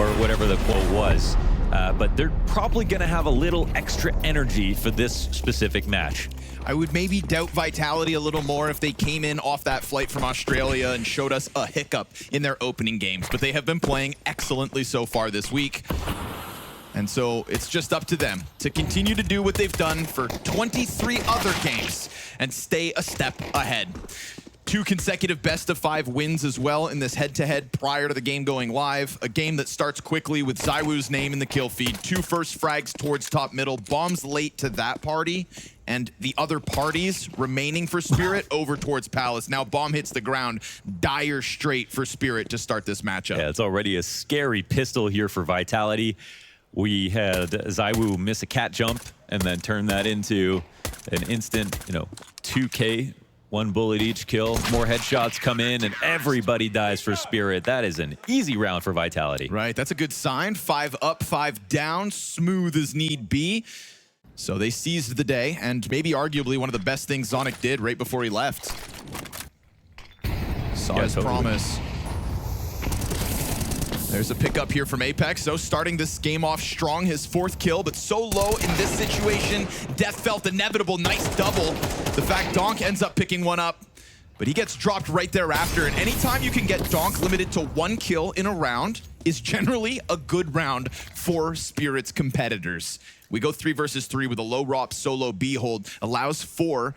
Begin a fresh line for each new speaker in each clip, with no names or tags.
or whatever the quote was. But they're probably going to have a little extra energy for this specific match.
I would maybe doubt Vitality a little more if they came in off that flight from Australia and showed us a hiccup in their opening games, but they have been playing excellently so far this week. And so it's just up to them to continue to do what they've done for 23 other games and stay a step ahead. 2 consecutive best-of-5 wins as well in this head-to-head prior to the game going live. A game that starts quickly with ZywOo's name in the kill feed. 2 first frags towards top middle. Bombs late to that party. And the other parties remaining for Spirit over towards Palace. Now bomb hits the ground. Dire straight for Spirit to start this matchup.
Yeah, it's already a scary pistol here for Vitality. We had ZywOo miss a cat jump and then turn that into an instant, 2K. 1 bullet each kill. More headshots come in, and everybody dies for Spirit. That is an easy round for Vitality.
Right, that's a good sign. 5 up, 5 down, smooth as need be. So they seized the day, and maybe arguably one of the best things Zonic did right before he left. Saw his promise. There's a pickup here from Apex. So starting this game off strong, his 4th kill, but so low in this situation. Death felt inevitable. Nice double. The fact Donk ends up picking one up, but he gets dropped right thereafter. And anytime you can get Donk limited to 1 kill in a round is generally a good round for Spirit's competitors. We go 3 versus 3 with a low ROP solo B hold. Allows for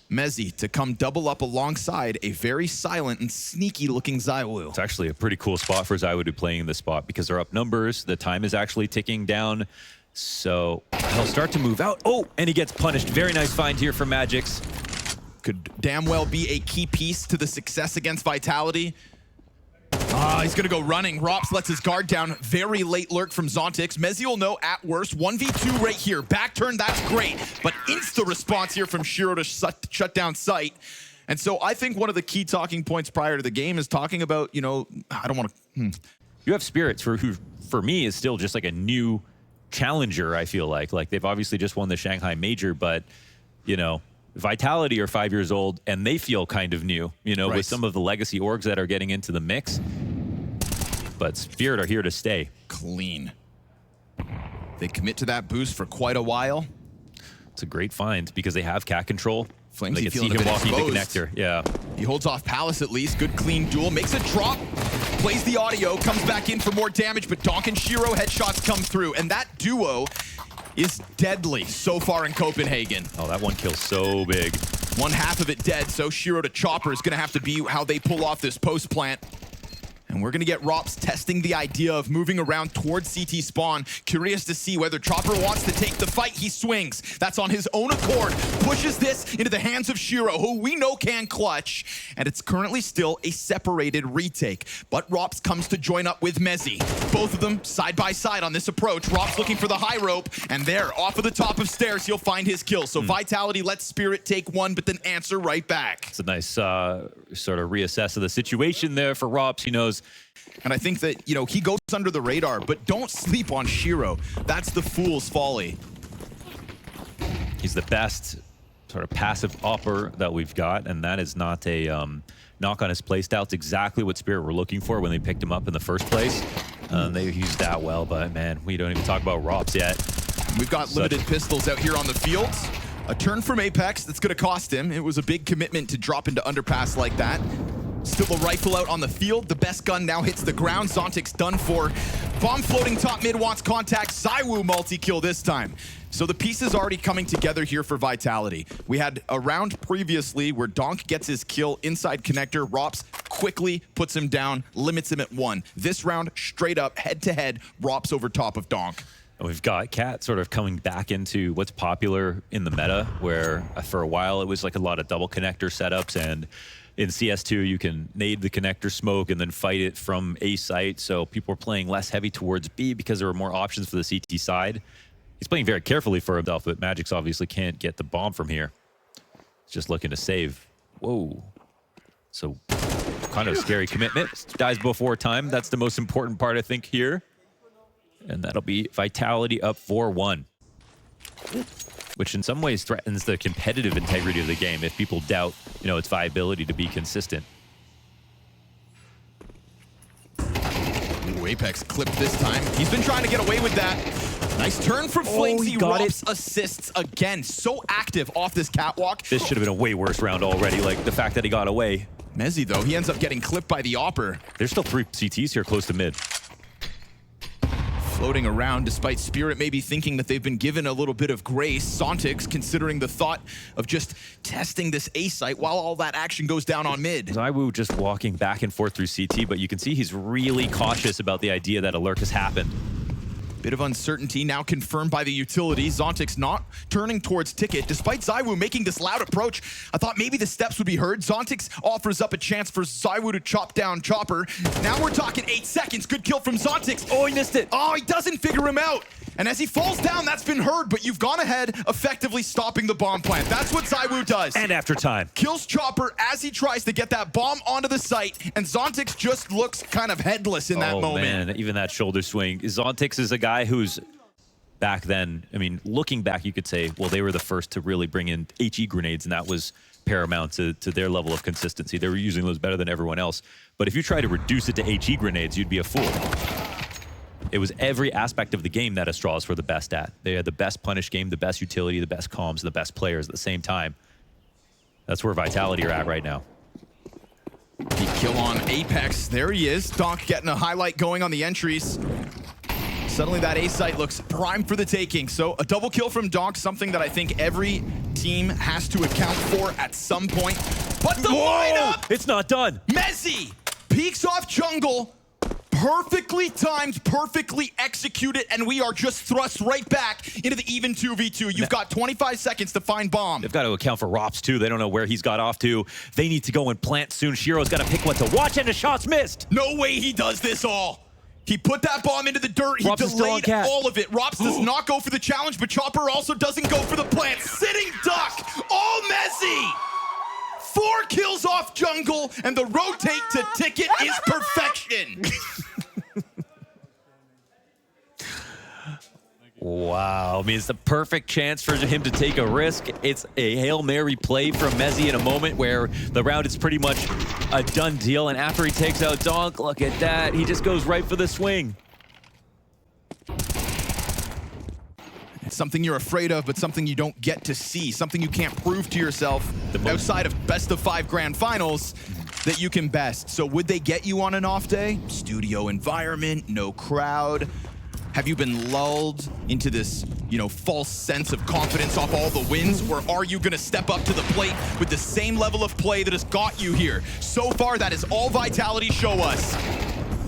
Mezzi to come double up alongside a very silent and sneaky looking ZywOo.
It's actually a pretty cool spot for ZywOo to be playing in this spot because they're up numbers. The time is actually ticking down. So he'll start to move out. Oh, and he gets punished. Very nice find here from Magix.
Could damn well be a key piece to the success against Vitality. He's gonna go running. Rops lets his guard down. Very late lurk from Zontix. Mezzi will know at worst. 1v2 right here. Back turn, that's great. But insta response here from Shiro to shut down sight. And so I think one of the key talking points prior to the game is talking about, I don't want to...
You have Spirits who, for me, is still just like a new challenger, I feel like. Like, they've obviously just won the Shanghai Major, but, Vitality are 5 years old, and they feel kind of new,
Right.
with some of the legacy orgs that are getting into the mix. But Spirit are here to stay.
Clean. They commit to that boost for quite a while.
It's a great find because they have cat control.
Flamesy
they can see
feeling a
him
bit
walking the
exposed.
connector. Yeah.
He holds off Palace at least. Good clean duel. Makes a drop. Plays the audio. Comes back in for more damage, but Donk and Shiro headshots come through. And that duo is deadly so far in Copenhagen.
Oh, that one kill's so big.
1/2 of it dead, so Shiro to Chopper is going to have to be how they pull off this post plant. And we're going to get Rops testing the idea of moving around towards CT spawn. Curious to see whether Chopper wants to take the fight. He swings. That's on his own accord. Pushes this into the hands of Shiro, who we know can clutch. And it's currently still a separated retake. But Rops comes to join up with Mezzi. Both of them side by side on this approach. Rops looking for the high rope. And there, off of the top of stairs, he'll find his kill. So Vitality lets Spirit take one, but then answer right back.
It's a nice sort of reassess of the situation there for Rops. He knows.
And I think that, he goes under the radar, but don't sleep on Shiro. That's the fool's folly.
He's the best sort of passive opper that we've got, and that is not a knock on his playstyle. It's exactly what Spirit were looking for when they picked him up in the first place. They used that well, but man, we don't even talk about Rops yet.
We've got limited pistols out here on the field. A turn from Apex that's going to cost him. It was a big commitment to drop into underpass like that. Still a rifle out on the field. The best gun now hits the ground. Zontic's done for. Bomb floating top mid wants contact. ZywOo multi-kill this time. So the pieces already coming together here for Vitality. We had a round previously where Donk gets his kill inside connector. Rops quickly puts him down, limits him at 1. This round, straight up, head-to-head, Rops over top of Donk.
We've got Cat sort of coming back into what's popular in the meta, where for a while it was like a lot of double connector setups, and in CS2, you can nade the connector smoke and then fight it from A site. So people are playing less heavy towards B because there were more options for the CT side. He's playing very carefully for himself, but Magix obviously can't get the bomb from here. He's just looking to save. Whoa. So kind of a scary commitment. Dies before time. That's the most important part, I think, here. And that'll be Vitality up 4-1. Which in some ways threatens the competitive integrity of the game if people doubt, its viability to be consistent.
Ooh, Apex clipped this time. He's been trying to get away with that. Nice turn from Flamesy. Rops assists again. So active off this catwalk.
This should have been a way worse round already. Like, the fact that he got away.
Mezzi, though, he ends up getting clipped by the Opper.
There's still 3 CTs here close to mid.
Floating around, despite Spirit maybe thinking that they've been given a little bit of grace. Sontix considering the thought of just testing this A site while all that action goes down on mid.
ZywOo just walking back and forth through CT, but you can see he's really cautious about the idea that a lurk has happened.
Bit of uncertainty now confirmed by the utility. Zontix not turning towards Ticket, despite ZywOo making this loud approach. I thought maybe the steps would be heard. Zontix offers up a chance for ZywOo to chop down Chopper. Now we're talking 8 seconds. Good kill from Zontix.
Oh, he missed it.
Oh, he doesn't figure him out. And as he falls down, that's been heard, but you've gone ahead, effectively stopping the bomb plant. That's what ZywOo does.
And after time.
Kills Chopper as he tries to get that bomb onto the site, and Zontix just looks kind of headless in that moment.
Oh man, even that shoulder swing. Zontix is a guy who's, back then, I mean, looking back, you could say, well, they were the first to really bring in HE grenades, and that was paramount to their level of consistency. They were using those better than everyone else. But if you try to reduce it to HE grenades, you'd be a fool. It was every aspect of the game that Astralis were the best at. They had the best punish game, the best utility, the best comms, the best players at the same time. That's where Vitality are at right now.
The kill on Apex. There he is. Donk getting a highlight going on the entries. Suddenly that A site looks prime for the taking. So a double kill from Donk, something that I think every team has to account for at some point. But the lineup!
It's not done.
Mezzi peeks off jungle. Perfectly timed, perfectly executed, and we are just thrust right back into the even 2v2. You've got 25 seconds to find bomb.
They've got to account for Rops too. They don't know where he's got off to. They need to go and plant soon. Shiro's got to pick what to watch, and the shot's missed.
No way he does this all. He put that bomb into the dirt. He delayed all of it. Rops does not go for the challenge, but Chopper also doesn't go for the plant. Sitting duck, all Mezzi. 4 kills off jungle, and the rotate to Ticket is perfection.
Wow, I mean, it's the perfect chance for him to take a risk. It's a Hail Mary play from Mezzi in a moment where the round is pretty much a done deal. And after he takes out Donk, look at that. He just goes right for the swing.
It's something you're afraid of, but something you don't get to see, something you can't prove to yourself outside of best of 5 grand finals that you can best. So would they get you on an off day? Studio environment, no crowd. Have you been lulled into this, false sense of confidence off all the wins? Or are you going to step up to the plate with the same level of play that has got you here? So far, that is all Vitality show us.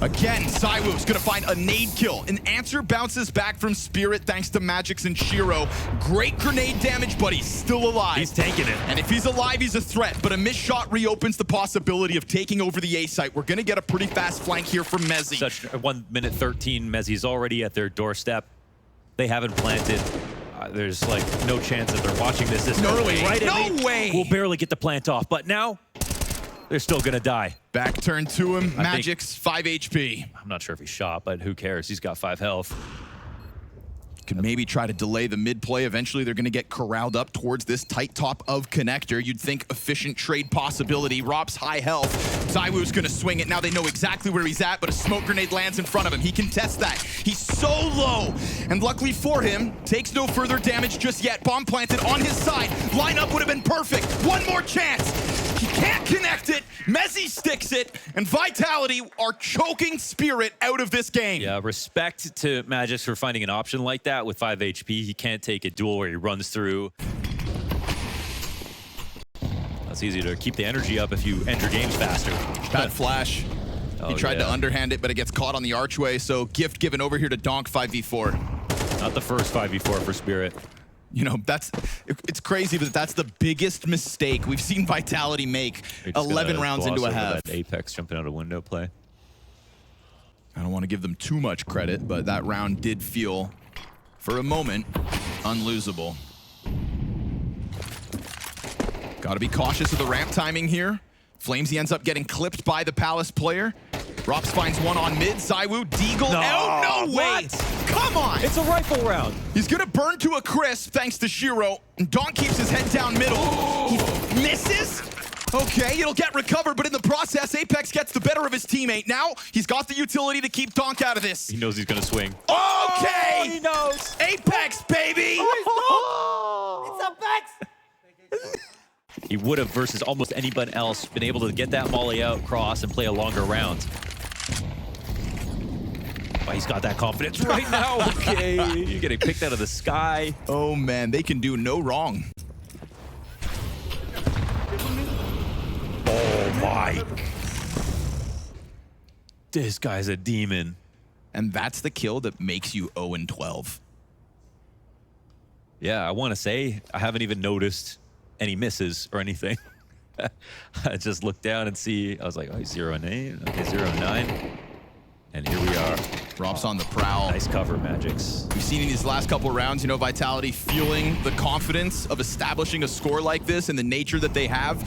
Again, ZywOo's gonna find a nade kill. An answer bounces back from Spirit thanks to Magix and Shiro. Great grenade damage, but he's still alive.
He's tanking it.
And if he's alive, he's a threat, but a missed shot reopens the possibility of taking over the A site. We're gonna get a pretty fast flank here from Mezzi.
Such 1 minute 13, Mezzi's already at their doorstep. They haven't planted. There's like no chance that they're watching this early. Right?
No way!
We'll barely get the plant off, but now they're still gonna die.
Back turn to him, Magix, 5 HP.
I'm not sure if he shot, but who cares? He's got 5 health.
Could maybe try to delay the mid play. Eventually, they're going to get corralled up towards this tight top of connector. You'd think efficient trade possibility. Rop's high health. ZywOo's going to swing it. Now they know exactly where he's at, but a smoke grenade lands in front of him. He can test that. He's so low. And luckily for him, takes no further damage just yet. Bomb planted on his side. Lineup would have been perfect. One more chance. He can't connect it. Mezzi sticks it. And Vitality are choking Spirit out of this game.
Yeah, respect to Magix for finding an option like that. With 5 HP, he can't take a duel where he runs through. That's easy to keep the energy up if you enter games faster.
Bad flash. He tried to underhand it, but it gets caught on the archway. So gift given over here to Donk 5v4.
Not the first 5v4 for Spirit.
It's crazy, but that's the biggest mistake we've seen Vitality make 11 rounds into a half.
That Apex jumping out a window play.
I don't want to give them too much credit, but that round did feel, for a moment, unlosable. Got to be cautious of the ramp timing here. Flamesy ends up getting clipped by the Palace player. Rops finds one on mid. ZywOo, Deagle. No way!
What?
Come on!
It's a rifle round.
He's gonna burn to a crisp thanks to Shiro. And Donk keeps his head down middle. He misses. Okay, it'll get recovered, but in the process, Apex gets the better of his teammate. Now, he's got the utility to keep Donk out of this.
He knows he's going to swing.
Okay!
Oh, he knows.
Apex, baby!
It's Apex.
He would have, versus almost anybody else, been able to get that molly out, cross, and play a longer round. But he's got that confidence right now. Okay, you're getting picked out of the sky.
Oh, man, they can do no wrong.
Oh, my. This guy's a demon.
And that's the kill that makes you 0-12.
Yeah, I want to say I haven't even noticed any misses or anything. I just looked down and see. I was like, oh, 0-8. Okay, 0-9. And here we are.
Rob's on the prowl.
Nice cover, Magics.
We've seen in these last couple of rounds, you know, Vitality feeling the confidence of establishing a score like this and the nature that they have.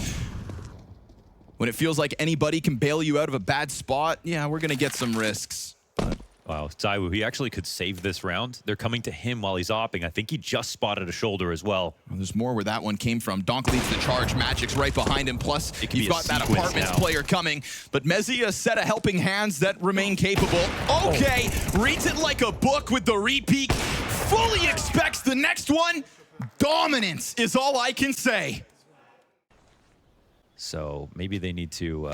When it feels like anybody can bail you out of a bad spot, yeah, we're going to get some risks.
Wow, Zaiwu, he actually could save this round. They're coming to him while he's opping. I think he just spotted a shoulder as well.
Well, there's more where that one came from. Donk leads the charge. Magic's right behind him. Plus, you've got that apartments player coming. But Mezzi, a set of helping hands that remain capable. Okay, reads it like a book with the repeat. Fully expects the next one. Dominance is all I can say.
So maybe they need to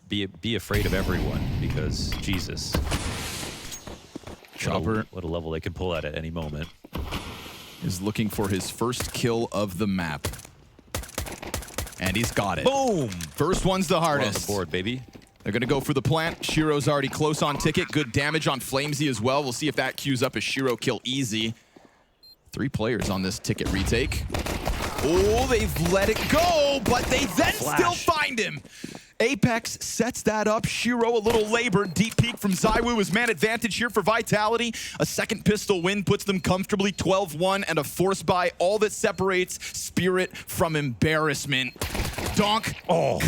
be afraid of everyone because, Jesus.
Chopper,
what a level they can pull at any moment.
Is looking for his first kill of the map. And he's got it.
Boom!
First one's the hardest.
We're on the board, baby.
They're going to go for the plant. Shiro's already close on ticket. Good damage on Flamesy as well. We'll see if that queues up a Shiro kill easy. 3 players on this ticket retake. Oh, they've let it go, but they then still find him. Apex sets that up. Shiro a little labored. Deep peek from Zaiwu is man advantage here for Vitality. A second pistol win puts them comfortably 12-1 and a force buy. All that separates Spirit from embarrassment. Donk,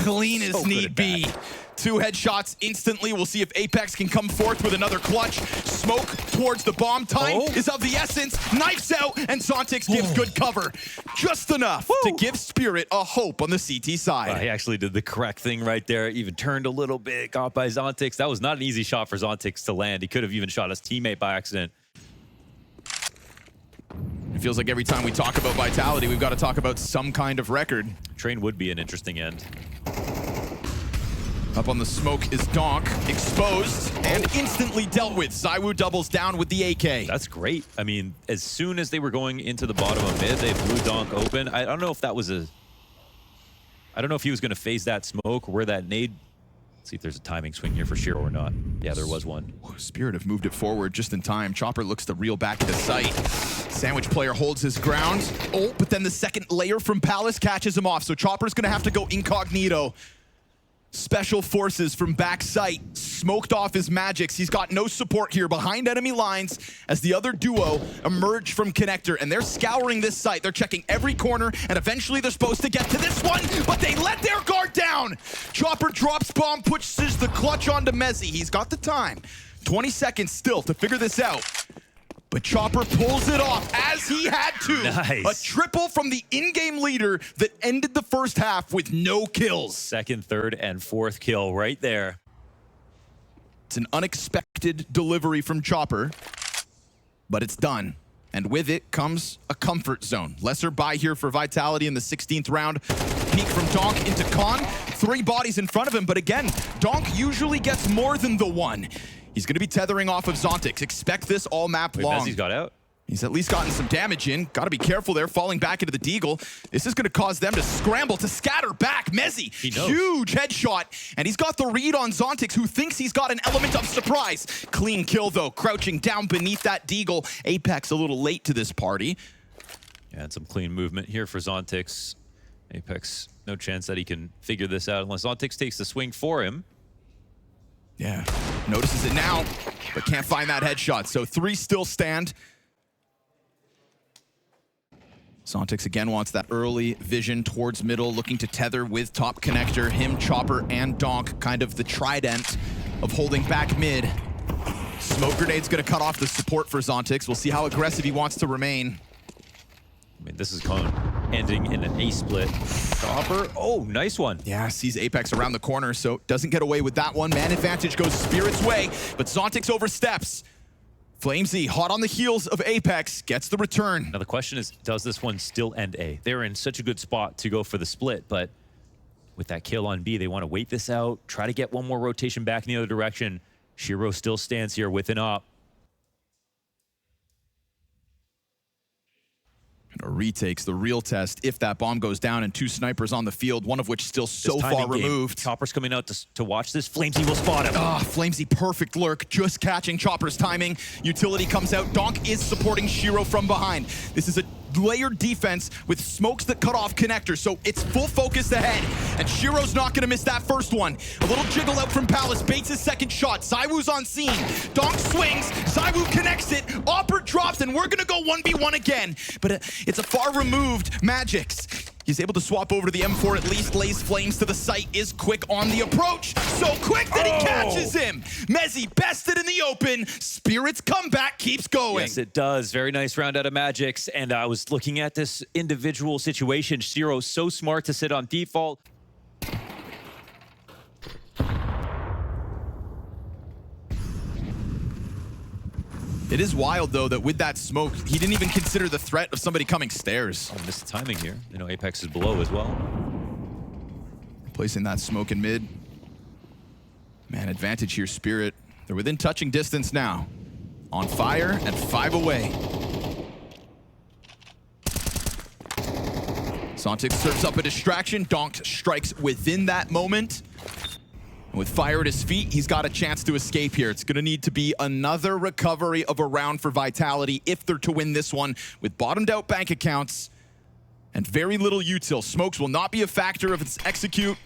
clean as need be. 2 headshots instantly. We'll see if Apex can come forth with another clutch. Smoke towards the bomb. Time is of the essence. Knifes out, and Zontix gives good cover. Just enough to give Spirit a hope on the CT side.
He actually did the correct thing right there. Even turned a little bit, got by Zontix. That was not an easy shot for Zontix to land. He could have even shot his teammate by accident.
It feels like every time we talk about Vitality, we've got to talk about some kind of record.
Train would be an interesting end.
Up on the smoke is Donk, exposed and instantly dealt with. Zaiwu doubles down with the AK.
That's great. I mean, as soon as they were going into the bottom of mid, they blew Donk open. I don't know if that was a... I don't know if he was going to phase that smoke, where that nade... Let's see if there's a timing swing here for Shiro or not. Yeah, there was one.
Spirit have moved it forward just in time. Chopper looks to reel back into sight. Sandwich player holds his ground. Oh, but then the second layer from Palace catches him off. So Chopper's going to have to go incognito. Special forces from back sight smoked off his magics. He's got no support here behind enemy lines as the other duo emerge from connector, and they're scouring this site. They're checking every corner, and eventually they're supposed to get to this one, but they let their guard down. Chopper drops bomb, pushes the clutch onto Mezzi. He's got the time. 20 seconds still to figure this out. But Chopper pulls it off as he had to.
Nice.
A triple from the in-game leader that ended the first half with no kills.
Second, third, and fourth kill right there.
It's an unexpected delivery from Chopper, but it's done. And with it comes a comfort zone. Lesser buy here for Vitality in the 16th round. Peek from Donk into Khan. 3 bodies in front of him, but again, Donk usually gets more than the one. He's going to be tethering off of Zontix. Expect this all map long.
Mezzi's got out.
He's at least gotten some damage in. Got to be careful there, falling back into the Deagle. This is going to cause them to scramble, to scatter back. Mezzi, huge headshot. And he's got the read on Zontix, who thinks he's got an element of surprise. Clean kill, though, crouching down beneath that Deagle. Apex a little late to this party.
Yeah, and some clean movement here for Zontix. Apex, no chance that he can figure this out unless Zontix takes the swing for him.
Yeah, notices it now, but can't find that headshot. So 3 still stand. Zontix again wants that early vision towards middle, looking to tether with top connector. Him, Chopper, and Donk, kind of the trident of holding back mid. Smoke grenade's gonna cut off the support for Zontix. We'll see how aggressive he wants to remain.
I mean, this is Khan. ending in an ace split. Chopper, oh, nice one.
Yeah, sees Apex around the corner, so doesn't get away with that one. Man advantage goes Spirit's way, but Zontix oversteps. Flamesy, hot on the heels of Apex, gets the return.
Now the question is, does this one still end A? They're in such a good spot to go for the split, but with that kill on B, they want to wait this out, try to get one more rotation back in the other direction. Shiro still stands here with an op.
Retakes the real test if that bomb goes down and two snipers on the field, one of which still so far removed.
Chopper's coming out to watch this. Flamesy will spot him.
Ah, Flamesy, perfect lurk, just catching Chopper's timing. Utility comes out. Donk is supporting Shiro from behind. This is a layered defense with smokes that cut off connectors, so it's full focus ahead. And Shiro's not gonna miss that first one. A little jiggle out from Palace, baits his second shot. ZywOo's on scene. Donk swings, ZywOo connects it, Opper drops, and we're gonna go 1v1 again. But it's a far removed Magix. He's able to swap over to the M4, at least lays flames to the site, is quick on the approach. So quick that he catches him. Mezzy bested in the open. Spirit's comeback keeps going.
Yes, it does. Very nice round out of Magix. And I was looking at this individual situation. Shiro so smart to sit on default.
It is wild, though, that with that smoke, he didn't even consider the threat of somebody coming stairs.
Oh, missed the timing here. You know, Apex is below as well.
Placing that smoke in mid. Man, advantage here, Spirit. They're within touching distance now. On fire and 5 away. Zontix serves up a distraction. Donk strikes within that moment. With fire at his feet, he's got a chance to escape here. It's going to need to be another recovery of a round for Vitality if they're to win this one with bottomed out bank accounts and very little util. Smokes will not be a factor if it's execute,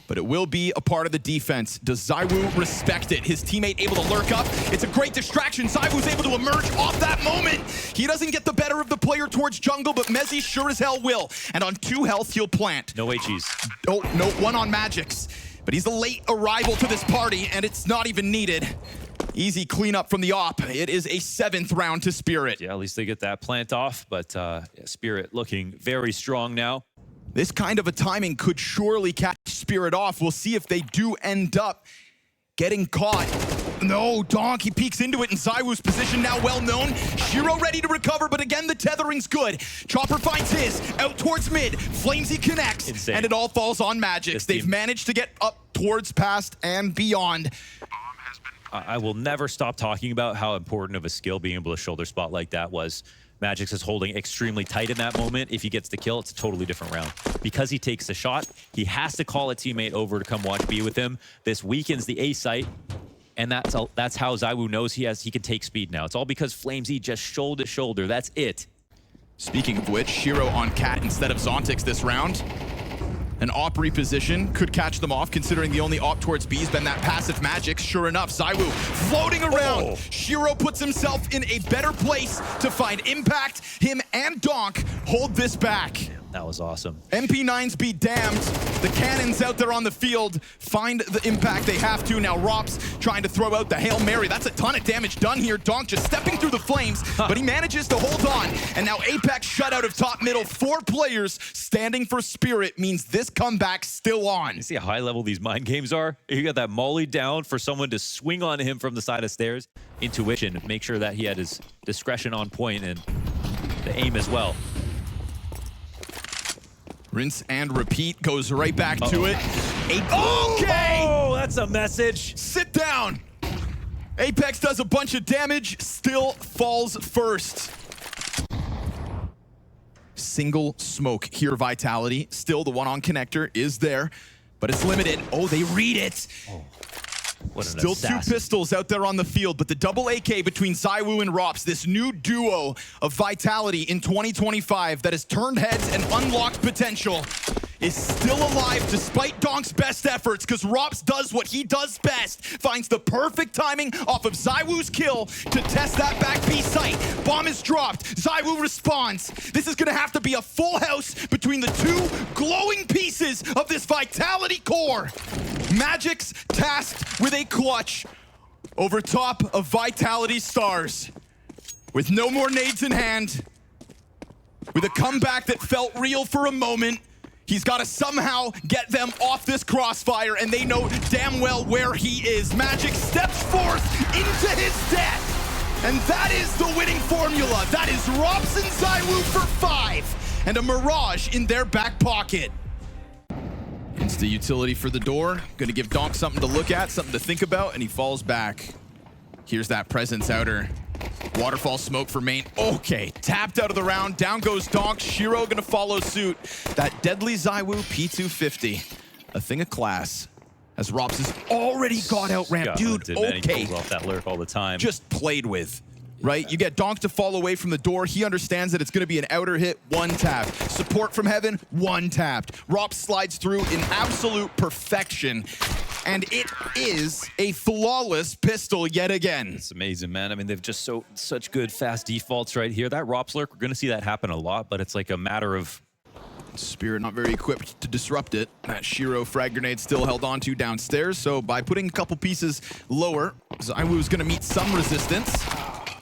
but it will be a part of the defense. Does ZywOo respect it? His teammate able to lurk up. It's a great distraction. ZywOo's able to emerge off that moment. He doesn't get the better of the player towards jungle, but Mezzy sure as hell will. And on 2 health, he'll plant.
No HEs.
Oh, no, 1 on Magix. But he's a late arrival to this party, and it's not even needed. Easy cleanup from the op. It is a 7th round to Spirit.
Yeah, at least they get that plant off, but yeah, Spirit looking very strong now.
This kind of a timing could surely catch Spirit off. We'll see if they do end up getting caught. No, Donk, he peeks into it in ZywOo's position now well known. Shiro ready to recover, but again, the tethering's good. Chopper finds his, out towards mid. Flamesy connects,
Insane.
and it all falls on Magix. They've managed to get up towards past and beyond.
I will never stop talking about how important of a skill being able to shoulder spot like that was. Magix is holding extremely tight in that moment. If he gets the kill, it's a totally different round. Because he takes the shot, he has to call a teammate over to come watch B with him. This weakens the A site, and that's how ZywOo knows he can take speed now. It's all because Flamesy just shoulder to shoulder. That's it.
Speaking of which, Shiro on Cat instead of Zontix this round. An op reposition could catch them off, considering the only op towards B has been that passive Magix. Sure enough, ZywOo floating around.
Oh.
Shiro puts himself in a better place to find impact. Him and Donk hold this back.
That was awesome.
MP9s be damned. The cannons out there on the field find the impact they have to. Now Rops trying to throw out the Hail Mary. That's a ton of damage done here. Donk just stepping through the flames, but he manages to hold on. And now Apex shut out of top middle. 4 players standing for Spirit means this comeback still on.
You see how high level these mind games are? You got that molly down for someone to swing on him from the side of stairs. Intuition, make sure that he had his discretion on point and the aim as well.
Rinse and repeat, goes right back to it. Okay!
Oh, that's a message.
Sit down! Apex does a bunch of damage, still falls first. Single smoke here, Vitality. Still, the one on connector is there, but it's limited. Oh, they read it.
Oh, what an
Still
assassin.
2 pistols out there on the field, but the double AK between ZywOo and Rops, this new duo of Vitality in 2025 that has turned heads and unlocked potential, is still alive despite Donk's best efforts, because Rops does what he does best, finds the perfect timing off of ZywOo's kill to test that back B site. Bomb is dropped. ZywOo responds. This is going to have to be a full house between the 2 glowing pieces of this Vitality core. Magix tasked with a clutch over top of Vitality stars. With no more nades in hand, with a comeback that felt real for a moment. He's got to somehow get them off this crossfire, and they know damn well where he is. Magic steps forth into his death, and that is the winning formula. That is Robson ZywOo for 5, and a Mirage in their back pocket. Insta utility for the door. Gonna give Donk something to look at, something to think about, and he falls back. Here's that presence outer. Waterfall smoke for main. Okay, tapped out of the round. Down goes Donk. Shiro gonna follow suit. That deadly ZywOo P250. A thing of class. As Rops has already got out ramp. Dude, okay.
He pulls off that lurk all the time.
Just played with. Right? You get Donk to fall away from the door. He understands that it's going to be an outer hit, 1 tap. Support from heaven, 1 tapped. Rops slides through in absolute perfection. And it is a flawless pistol yet again.
It's amazing, man. I mean, they've just such good fast defaults right here. That Rops lurk, we're going to see that happen a lot, but it's like a matter of...
Spirit not very equipped to disrupt it. That Shiro frag grenade still held on to downstairs, so by putting a couple pieces lower, ZywOo's going to meet some resistance.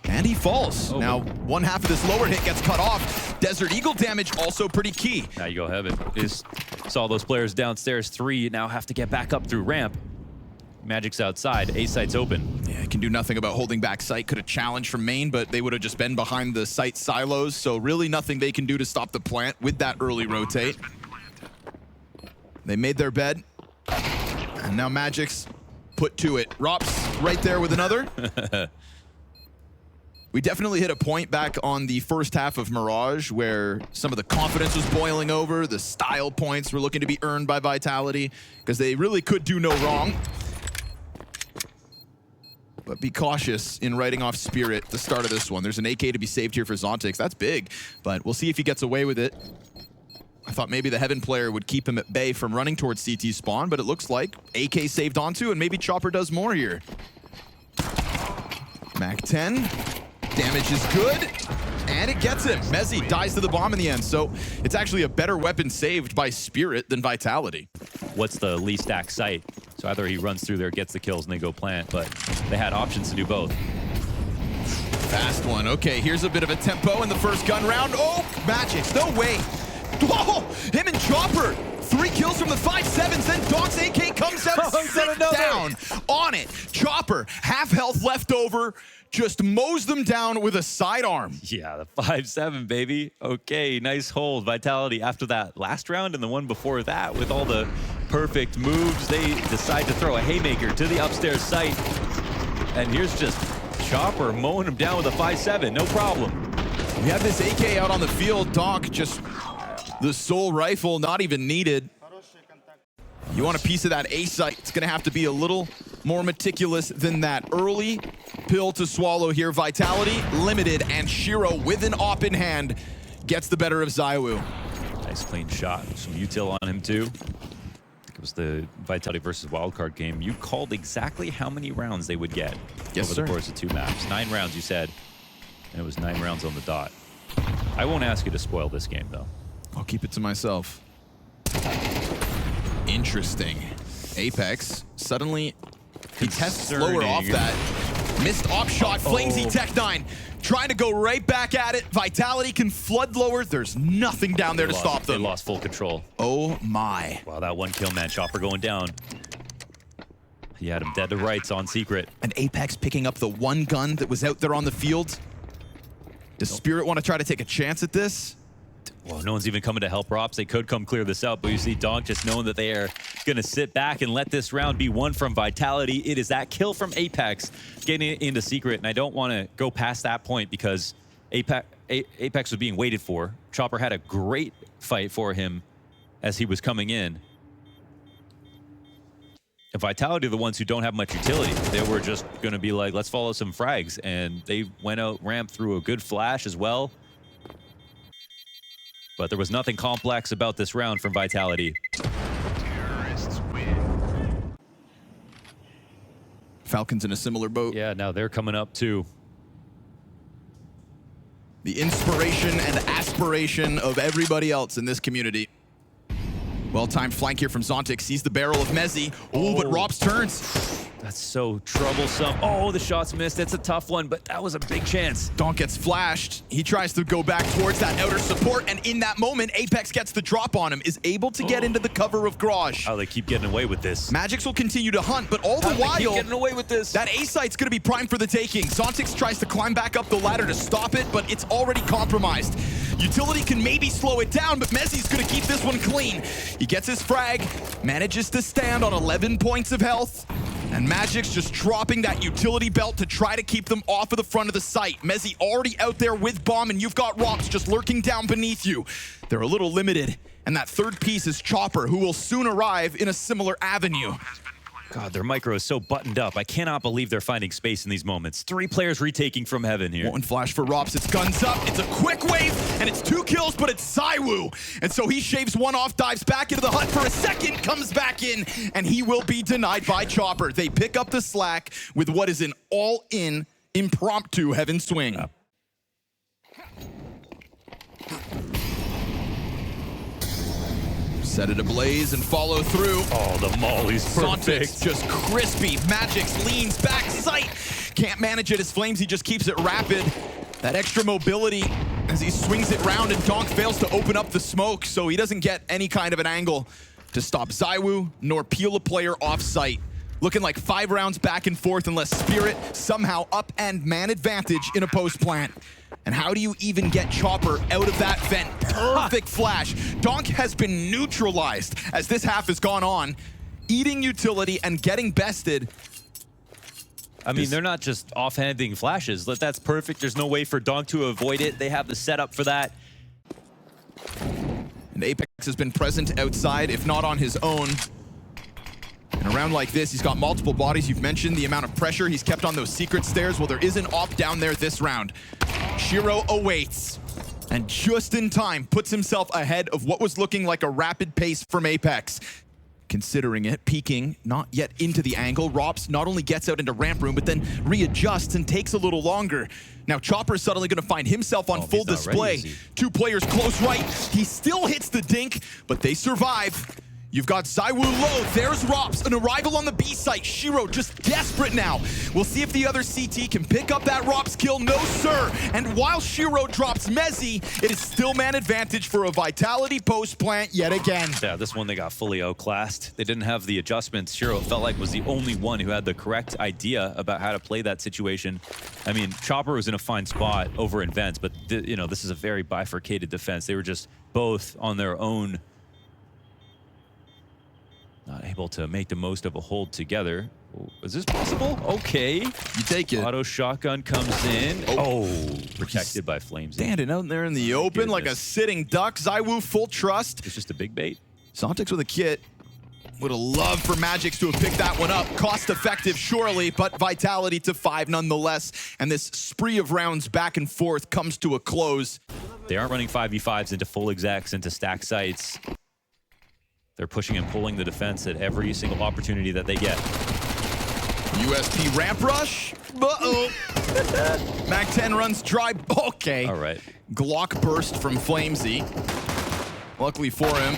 And he falls.
Oh.
Now, 1/2 of this lower hit gets cut off. Desert Eagle damage also pretty key.
Now you go heaven. Saw those players downstairs. 3 now have to get back up through ramp. Magic's outside. A site's open.
Yeah, it can do nothing about holding back site. Could have challenged from main, but they would have just been behind the site silos. So really nothing they can do to stop the plant with that early rotate. They made their bed. And now Magic's put to it. Rops right there with another. We definitely hit a point back on the first half of Mirage where some of the confidence was boiling over. The style points were looking to be earned by Vitality because they really could do no wrong. But be cautious in writing off Spirit at the start of this one. There's an AK to be saved here for Zontix. That's big, but we'll see if he gets away with it. I thought maybe the Heaven player would keep him at bay from running towards CT spawn, but it looks like AK saved onto, and maybe Chopper does more here. Mac 10. Damage is good, and it gets him. Mezzi dies to the bomb in the end, so it's actually a better weapon saved by Spirit than Vitality.
What's the least stack site? So either he runs through there, gets the kills, and they go plant, but they had options to do both.
Fast one. Okay, here's a bit of a tempo in the first gun round. Oh, Magic, no way. Whoa, him and Chopper. 3 kills from the 5-7s, then Donk's AK comes out, sit down on it. Chopper, half health left over, just mows them down with a sidearm.
Yeah, the 5-7, baby. Okay, nice hold. Vitality after that last round and the one before that with all the perfect moves, they decide to throw a haymaker to the upstairs site. And here's just Chopper mowing him down with a 5-7, no problem.
We have this AK out on the field. Donk just the sole rifle, not even needed. You want a piece of that A site, it's gonna have to be a little more meticulous than that. Early pill to swallow here. Vitality limited, and Shiro with an op in hand gets the better of ZywOo.
Nice clean shot. Some util on him too. I think it was the Vitality versus Wildcard game. You called exactly how many rounds they would get over the course of 2 maps. 9 rounds, you said, and it was 9 rounds on the dot. I won't ask you to spoil this game, though.
I'll keep it to myself. Interesting. Apex suddenly he tests slower off that. Missed op shot, Flamesy Tech9 trying to go right back at it. Vitality can flood lower. There's nothing down there to stop them.
They lost full control.
Oh my.
Wow, that 1 kill, man. Chopper going down. He had him dead to rights on secret.
And Apex picking up the 1 gun that was out there on the field. Does Spirit want to try to take a chance at this?
Well, no one's even coming to help Rops. They could come clear this out, but you see Donk just knowing that they are going to sit back and let this round be won from Vitality. It is that kill from Apex getting into secret, and I don't want to go past that point because Apex was being waited for. Chopper had a great fight for him as he was coming in. And Vitality are the ones who don't have much utility. They were just going to be like, let's follow some frags, and they went out ramp through a good flash as well. But there was nothing complex about this round from Vitality.
Terrorists win.
Falcons in a similar boat.
Yeah, now they're coming up too.
The inspiration and aspiration of everybody else in this community. Well-timed flank here from Zontix. Sees the barrel of Mezzi. Oh, but Rops turns.
That's so troublesome. Oh, the shot's missed. It's a tough one, but that was a big chance.
Donk gets flashed. He tries to go back towards that outer support, and in that moment, Apex gets the drop on him, is able to get into the cover of Garage.
How they keep getting away with this.
Magix will continue to hunt, but all the
How they
while,
keep getting away with this.
that A site's gonna be primed for the taking. Zontix tries to climb back up the ladder to stop it, but it's already compromised. Utility can maybe slow it down, but Mezzi's gonna keep this one clean. He gets his frag, manages to stand on 11 points of health, and Magic's just dropping that utility belt to try to keep them off of the front of the site. Mezzi already out there with bomb, and you've got Rops just lurking down beneath you. They're a little limited, and that third piece is Chopper, who will soon arrive in a similar avenue.
God, their micro is so buttoned up. I cannot believe they're finding space in these moments. 3 players retaking from heaven here.
One flash for Rops. It's guns up. It's a quick wave, and it's 2 kills, but it's ZywOo. And so he shaves one off, dives back into the hut for a second, comes back in, and he will be denied by Chopper. They pick up the slack with what is an all-in impromptu Heaven Swing.
Yep.
Set it ablaze and follow through.
Oh, the molly's perfect.
Zontix just crispy. Magix leans back, sight. Can't manage it as Flames, he just keeps it rapid. That extra mobility as he swings it round, and Donk fails to open up the smoke, so he doesn't get any kind of an angle to stop ZywOo nor peel a player off site. Looking like 5 rounds back and forth unless Spirit somehow up and man advantage in a post plant. And how do you even get Chopper out of that vent? Perfect flash. Donk has been neutralized as this half has gone on, eating utility and getting bested.
I mean, they're not just offhanding flashes. That's perfect. There's no way for Donk to avoid it. They have the setup for that.
And Apex has been present outside, if not on his own. In a round like this, he's got multiple bodies. You've mentioned the amount of pressure he's kept on those secret stairs. Well, there is an op down there this round. Shiro awaits, and just in time puts himself ahead of what was looking like a rapid pace from Apex. Considering it, peeking, not yet into the angle. Rops not only gets out into ramp room, but then readjusts and takes a little longer. Now Chopper's suddenly gonna find himself on full display. 2 players close right. He still hits the dink, but they survive. You've got ZywOo low. There's Rops, an arrival on the B site. Shiro just desperate now. We'll see if the other CT can pick up that Rops kill. No, sir. And while Shiro drops Mezzi, it is still man advantage for a Vitality post plant yet again.
Yeah, this one they got fully outclassed. They didn't have the adjustments. Shiro felt like was the only one who had the correct idea about how to play that situation. I mean, Chopper was in a fine spot over in Vents, but you know, this is a very bifurcated defense. They were just both on their own, not able to make the most of a hold together. Oh, is this possible? Okay.
You take it.
Auto shotgun comes in. Oh, protected by Flames.
Standing out there in the open like a sitting duck. ZywOo full trust.
It's just a big bait.
Zontix with a kit. Would have loved for Magix to have picked that one up. Cost effective, surely, but Vitality to 5 nonetheless. And this spree of rounds back and forth comes to a close.
They aren't running 5v5s into full execs, into stack sites. They're pushing and pulling the defense at every single opportunity that they get.
USP ramp rush. Uh-oh. Mag 10 runs dry. Okay.
All right.
Glock burst from Flamesy. Luckily for him.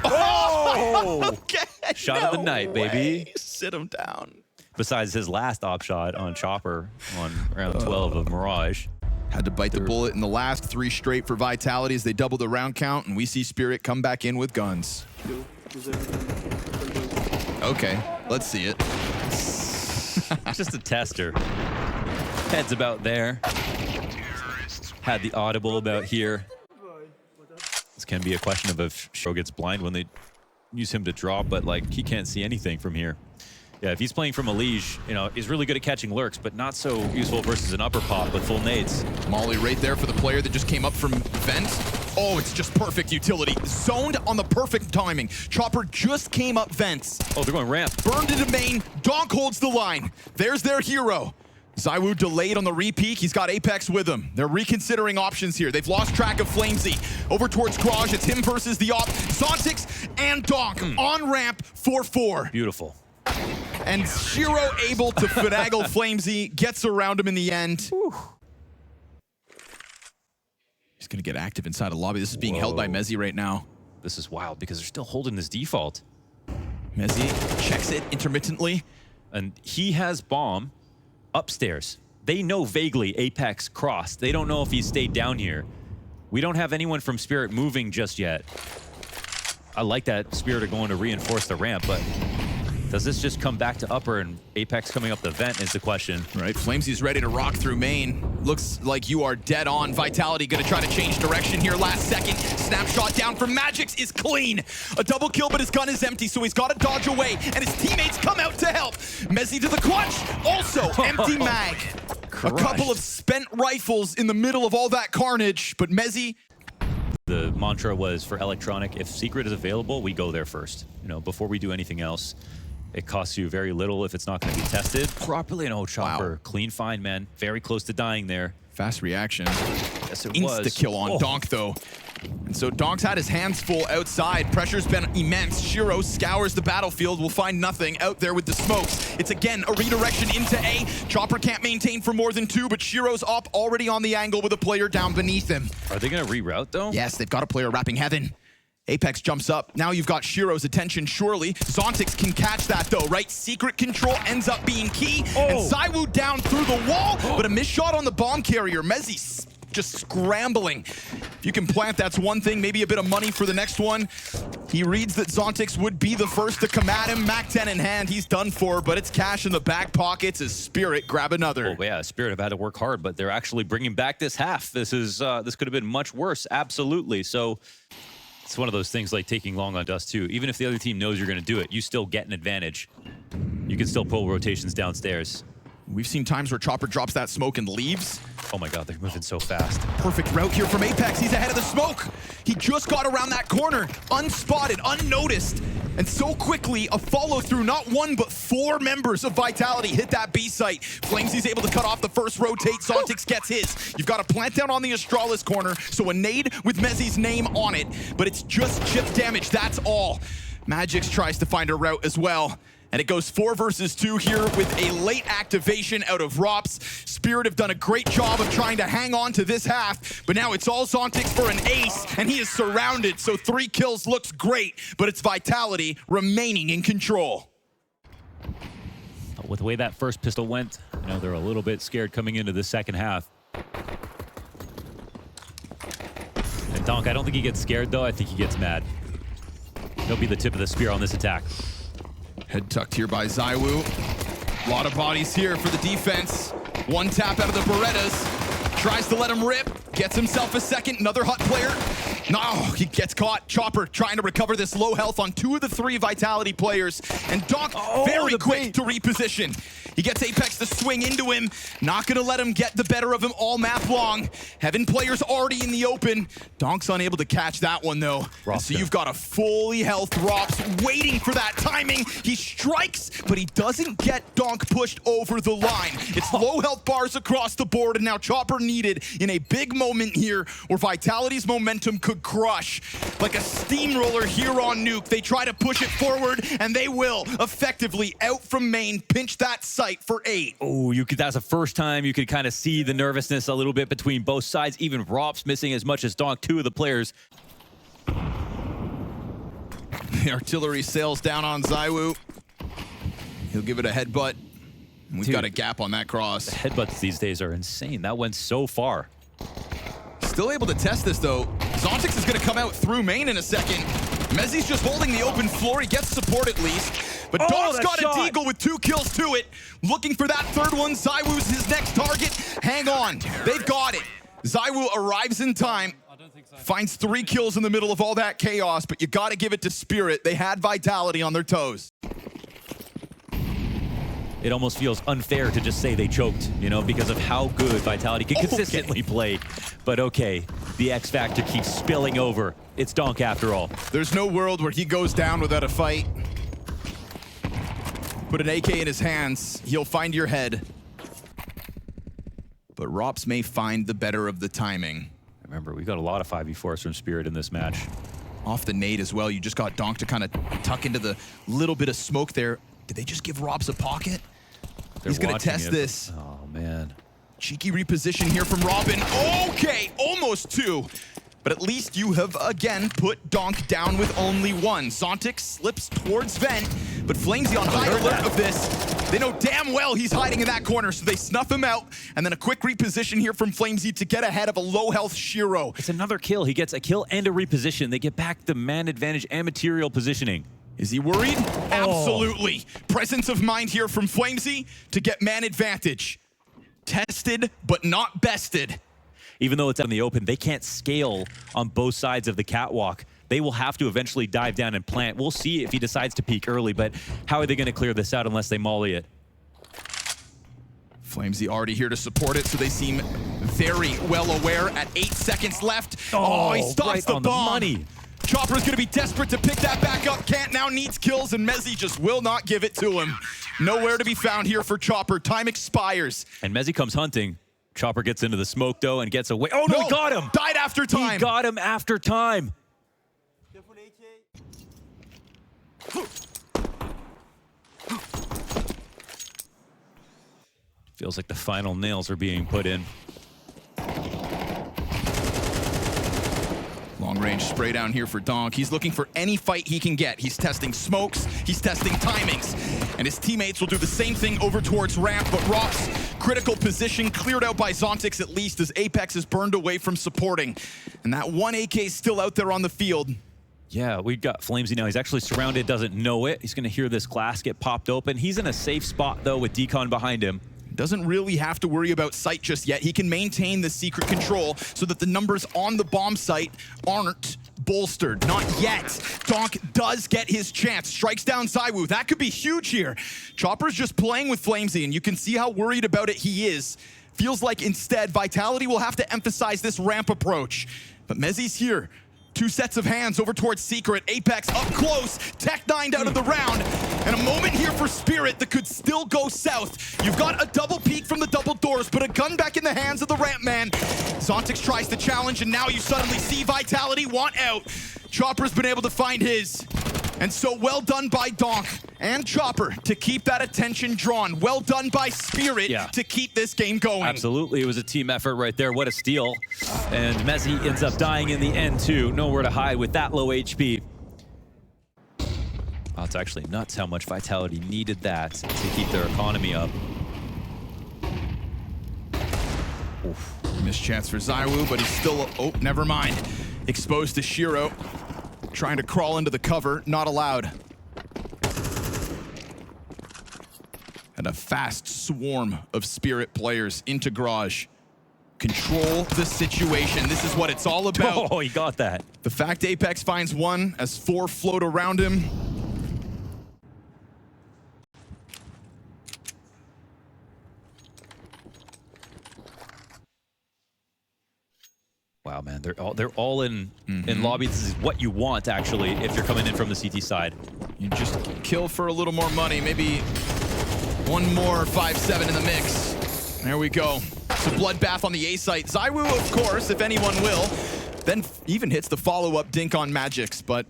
Oh!
Okay.
Shot of the night, baby.
Sit him down.
Besides his last op shot on Chopper on round 12 of Mirage.
Had to bite the bullet in the last 3 straight for Vitality as they double the round count, and we see Spirit come back in with guns. Okay, let's see it.
Just a tester. Head's about there. Had the audible about here. This can be a question of if Shiro gets blind when they use him to drop, but like he can't see anything from here. Yeah, if he's playing from a Liege, you know, he's really good at catching lurks, but not so useful versus an upper pop with full nades.
Molly right there for the player that just came up from vent. Oh, it's just perfect utility. Zoned on the perfect timing. Chopper just came up vents.
Oh, they're going ramp.
Burned into main. Donk holds the line. There's their hero. ZywOo delayed on the re-peek. He's got Apex with him. They're reconsidering options here. They've lost track of Flamesy. Over towards Garage. It's him versus the op. Zontix and Donk on ramp 4-4.
Beautiful.
And Shiro able to finagle Flamesy, gets around him in the end. Whew. He's gonna get active inside a lobby. This is being held by Mezzi right now.
This is wild because they're still holding this default.
Mezzi checks it intermittently.
And he has bomb upstairs. They know vaguely Apex crossed. They don't know if he stayed down here. We don't have anyone from Spirit moving just yet. I like that Spirit are going to reinforce the ramp, but does this just come back to upper and Apex coming up the vent is the question.
Right, Flamesy's ready to rock through main. Looks like you are dead on. Vitality gonna try to change direction here last second. Snapshot down from Magix is clean. A double kill, but his gun is empty, so he's gotta dodge away, and his teammates come out to help. Mezzy to the clutch, also empty mag.
Crushed.
A couple of spent rifles in the middle of all that carnage, but Mezzy.
The mantra was for Electronic, if Secret is available, we go there first. You know, before we do anything else. It costs you very little if it's not going to be tested properly. And Chopper, clean find, man. Very close to dying there.
Fast reaction.
Yes, it was.
Insta-kill on Donk, though. And so Donk's had his hands full outside. Pressure's been immense. Shiro scours the battlefield. Will find nothing out there with the smokes. It's again a redirection into A. Chopper can't maintain for more than 2, but Shiro's up already on the angle with a player down beneath him.
Are they going to reroute, though?
Yes, they've got a player wrapping heaven. Apex jumps up. Now you've got Shiro's attention, surely. Zontix can catch that, though, right? Secret control ends up being key. And Zywoo down through the wall, but a missed shot on the bomb carrier. Mezzy just scrambling. If you can plant, that's one thing. Maybe a bit of money for the next one. He reads that Zontix would be the first to come at him. Mac 10 in hand, he's done for, but it's cash in the back pockets as Spirit grab another.
Oh, yeah, Spirit have had to work hard, but they're actually bringing back this half. This could have been much worse, absolutely. So it's one of those things like taking long on dust, too. Even if the other team knows you're going to do it, you still get an advantage. You can still pull rotations downstairs.
We've seen times where Chopper drops that smoke and leaves.
Oh my God, they're moving so fast.
Perfect route here from Apex. He's ahead of the smoke. He just got around that corner, unspotted, unnoticed. And so quickly, a follow-through, not one, but 4 members of Vitality hit that B site. Flamesy's able to cut off the first rotate. Zontix gets his. You've got a plant down on the Astralis corner, so a nade with Mezzy's name on it, but it's just chip damage, that's all. Magix tries to find a route as well. And it goes 4 versus 2 here with a late activation out of Rops. Spirit have done a great job of trying to hang on to this half, but now it's all Zontix for an ace, and he is surrounded, so 3 kills looks great, but it's Vitality remaining in control.
With the way that first pistol went, you know, they're a little bit scared coming into the second half. And Donk, I don't think he gets scared, though. I think he gets mad. He'll be the tip of the spear on this attack.
Head tucked here by Zywoo. A lot of bodies here for the defense. One tap out of the Berettas. Tries to let him rip. Gets himself a second. Another hot player. No, he gets caught. Chopper trying to recover this low health on 2 of the 3 Vitality players. And Donk very quick to reposition. He gets Apex to swing into him. Not going to let him get the better of him all map long. Heaven players already in the open. Donk's unable to catch that one, though. So you've got a fully health Rops waiting for that timing. He strikes, but he doesn't get Donk pushed over the line. It's low health bars across the board, and now Chopper needed in a big moment here where Vitality's momentum could crush. Like a steamroller here on Nuke. They try to push it forward, and they will effectively out from main, pinch that site for 8.
Oh, that's the first time you could kind of see the nervousness a little bit between both sides. Even Rops missing as much as Donk, 2 of the players.
The artillery sails down on Zywoo. He'll give it a headbutt. And we've got a gap on that cross.
The headbutts these days are insane. That went so far.
Still able to test this, though. Zontix is going to come out through main in a second. Mezzy's just holding the open floor. He gets support at least. But Donk's got a deagle with 2 kills to it. Looking for that third one. Zywoo's his next target. Hang on. They've got it. Zywoo arrives in time. Finds 3 kills in the middle of all that chaos, but you got to give it to Spirit. They had Vitality on their toes.
It almost feels unfair to just say they choked, you know, because of how good Vitality can consistently play. But okay, the X Factor keeps spilling over. It's Donk after all.
There's no world where he goes down without a fight. Put an AK in his hands, he'll find your head. But Rops may find the better of the timing.
Remember, we got a lot of 5v4s from Spirit in this match.
Off the nade as well, you just got Donk to kind of tuck into the little bit of smoke there. Did they just give Rops a pocket? He's gonna test this.
Oh, man.
Cheeky reposition here from Robin. Okay, almost 2. But at least you have, again, put Donk down with only 1. Zontix slips towards vent, but Flamesy on high alert of this. They know damn well he's hiding in that corner, so they snuff him out. And then a quick reposition here from Flamesy to get ahead of a low-health Shiro.
It's another kill. He gets a kill and a reposition. They get back the man advantage and material positioning.
Is he worried? Absolutely. Presence of mind here from Flamesy to get man advantage. Tested, but not bested.
Even though it's out in the open, they can't scale on both sides of the catwalk. They will have to eventually dive down and plant. We'll see if he decides to peek early, but how are they going to clear this out unless they molly it?
Flamesy already here to support it, so they seem very well aware at 8 seconds left.
Oh,
he stops
right
the
on
bomb.
the money.
Chopper's going to be desperate to pick that back up. Can't now, needs kills, and Mezzy just will not give it to him. Nowhere to be found here for Chopper. Time expires.
And Mezzy comes hunting. Chopper gets into the smoke, though, and gets away. Oh, no, he got him.
Died after time.
He got him after time. Feels like the final nails are being put in.
Long-range spray down here for Donk. He's looking for any fight he can get. He's testing smokes, he's testing timings, and his teammates will do the same thing over towards ramp, but Rock's critical position cleared out by Zontix at least as Apex is burned away from supporting. And that one AK is still out there on the field.
Yeah, we've got Flamesy now. He's actually surrounded, doesn't know it. He's going to hear this glass get popped open. He's in a safe spot, though, with Decon behind him.
Doesn't really have to worry about sight just yet. He can maintain the secret control so that the numbers on the bomb site aren't bolstered. Not yet. Donk does get his chance. Strikes down Zywoo. That could be huge here. Chopper's just playing with Flamesy, and you can see how worried about it he is. Feels like instead, Vitality will have to emphasize this ramp approach. But Mezzy's here. 2 sets of hands over towards Secret. Apex up close. Tech-9'd out of the round. And a moment here for Spirit that could still go south. You've got a double peek from the double doors, but a gun back in the hands of the ramp man. Zontix tries to challenge, and now you suddenly see Vitality want out. Chopper's been able to find his. And so well done by Donk and Chopper to keep that attention drawn. Well done by Spirit to keep this game going.
Absolutely, it was a team effort right there. What a steal. And Mezzy ends up dying in the end too. Nowhere to hide with that low HP. Oh, it's actually nuts how much Vitality needed that to keep their economy up.
Oof. Missed chance for Zywoo, but he's still, oh, never mind. Exposed to Shiro. Trying to crawl into the cover, not allowed. And a fast swarm of Spirit players into Garage. Control the situation. This is what it's all about.
Oh, he got that.
The fact Apex finds one as 4 float around him.
Wow, man, they're all in lobby. This is what you want, actually, if you're coming in from the CT side.
You just kill for a little more money. Maybe one more 5-7 in the mix. There we go. It's a bloodbath on the A site. Zywoo, of course, if anyone will, then even hits the follow-up dink on Magix, but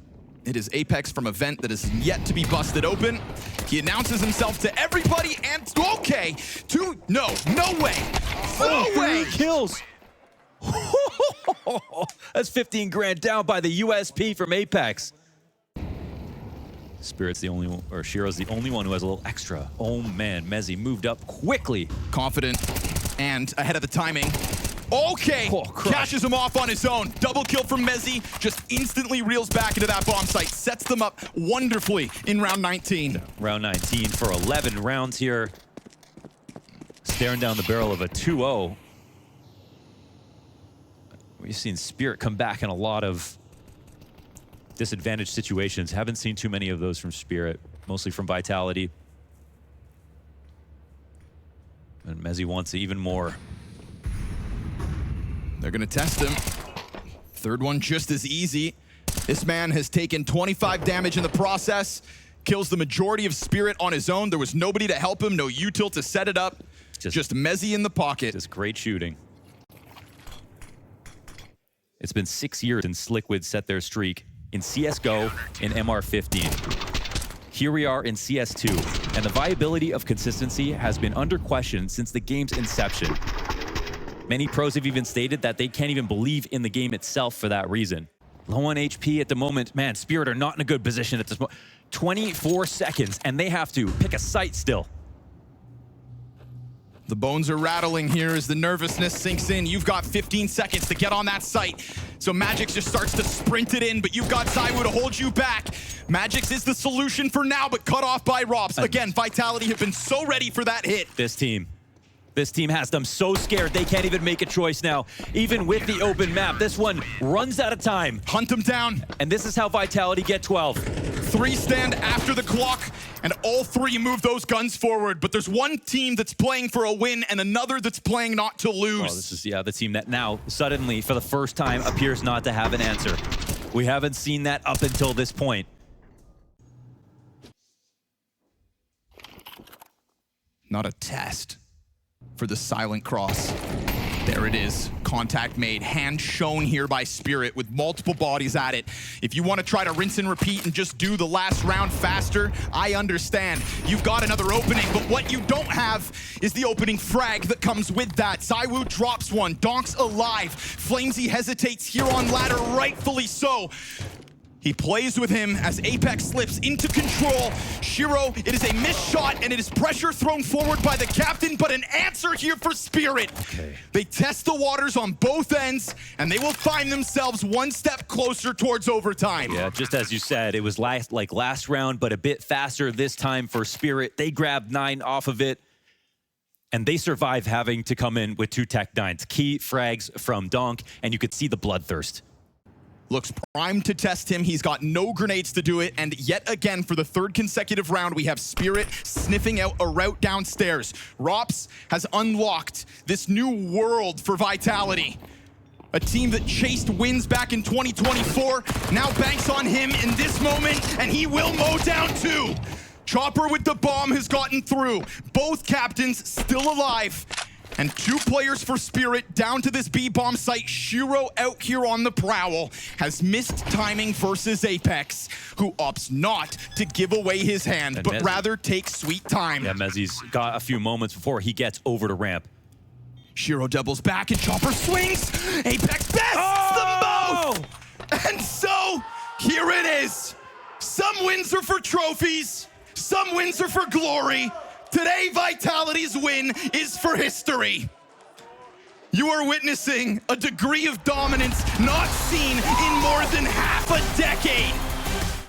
it is Apex from a vent that is yet to be busted open. He announces himself to everybody and okay, no way, no way.
3 kills. That's 15 grand down by the USP from Apex. Spirit's the only one, or Shiro's the only one who has a little extra. Oh man, Mezzy moved up quickly.
Confident and ahead of the timing. Okay, cashes him off on his own. Double kill from Mezzy, just instantly reels back into that bomb site. Sets them up wonderfully in round 19.
Round 19 for 11 rounds here. Staring down the barrel of a 2-0. We've seen Spirit come back in a lot of disadvantaged situations. Haven't seen too many of those from Spirit, mostly from Vitality. And Mezzy wants even more.
They're gonna test him. Third one just as easy. This man has taken 25 damage in the process, kills the majority of Spirit on his own. There was nobody to help him, no util to set it up. Just Mezzy in the pocket.
Just great shooting. It's been 6 years since Liquid set their streak in CSGO and MR15. Here we are in CS2, and the viability of consistency has been under question since the game's inception. Many pros have even stated that they can't even believe in the game itself for that reason. Low on HP at the moment. Man, Spirit are not in a good position at this moment. 24 seconds, and they have to pick a site still.
The bones are rattling here as the nervousness sinks in. You've got 15 seconds to get on that site. So Magix just starts to sprint it in, but you've got ZywOo to hold you back. Magix is the solution for now, but cut off by Robs. Again, Vitality have been so ready for that hit.
This team has them so scared they can't even make a choice now. Even with the open map, this one runs out of time.
Hunt them down.
And this is how Vitality get 12.
3 stand after the clock, and all 3 move those guns forward. But there's one team that's playing for a win and another that's playing not to lose.
Oh, this is, the team that now suddenly, for the first time, appears not to have an answer. We haven't seen that up until this point.
Not a test for the silent cross. There it is. Contact made. Hand shown here by Spirit with multiple bodies at it. If you want to try to rinse and repeat and just do the last round faster, I understand. You've got another opening, but what you don't have is the opening frag that comes with that. ZywOo drops one. Donk's alive. Flamesy hesitates here on ladder, rightfully so. He plays with him as Apex slips into control. Shiro, it is a missed shot, and it is pressure thrown forward by the captain, but an answer here for Spirit.
Okay.
They test the waters on both ends, and they will find themselves one step closer towards overtime.
Yeah, just as you said, it was last round, but a bit faster this time for Spirit. They grabbed 9 off of it, and they survive having to come in with 2 Tech 9s. Key frags from Donk, and you could see the bloodthirst.
Looks primed to test him. He's got no grenades to do it. And yet again, for the 3rd consecutive round, we have Spirit sniffing out a route downstairs. Rops has unlocked this new world for Vitality. A team that chased wins back in 2024 now banks on him in this moment, and he will mow down 2. Chopper with the bomb has gotten through. Both captains still alive. And 2 players for Spirit down to this B-bomb site. Shiro out here on the prowl has missed timing versus Apex, who opts not to give away his hand,
and
but
Mezzi
rather take sweet time.
Yeah, Mezzi's got a few moments before he gets over to ramp.
Shiro doubles back and Chopper swings. Apex bests them both! And so, here it is. Some wins are for trophies, some wins are for glory. Today, Vitality's win is for history. You are witnessing a degree of dominance not seen in more than half a decade.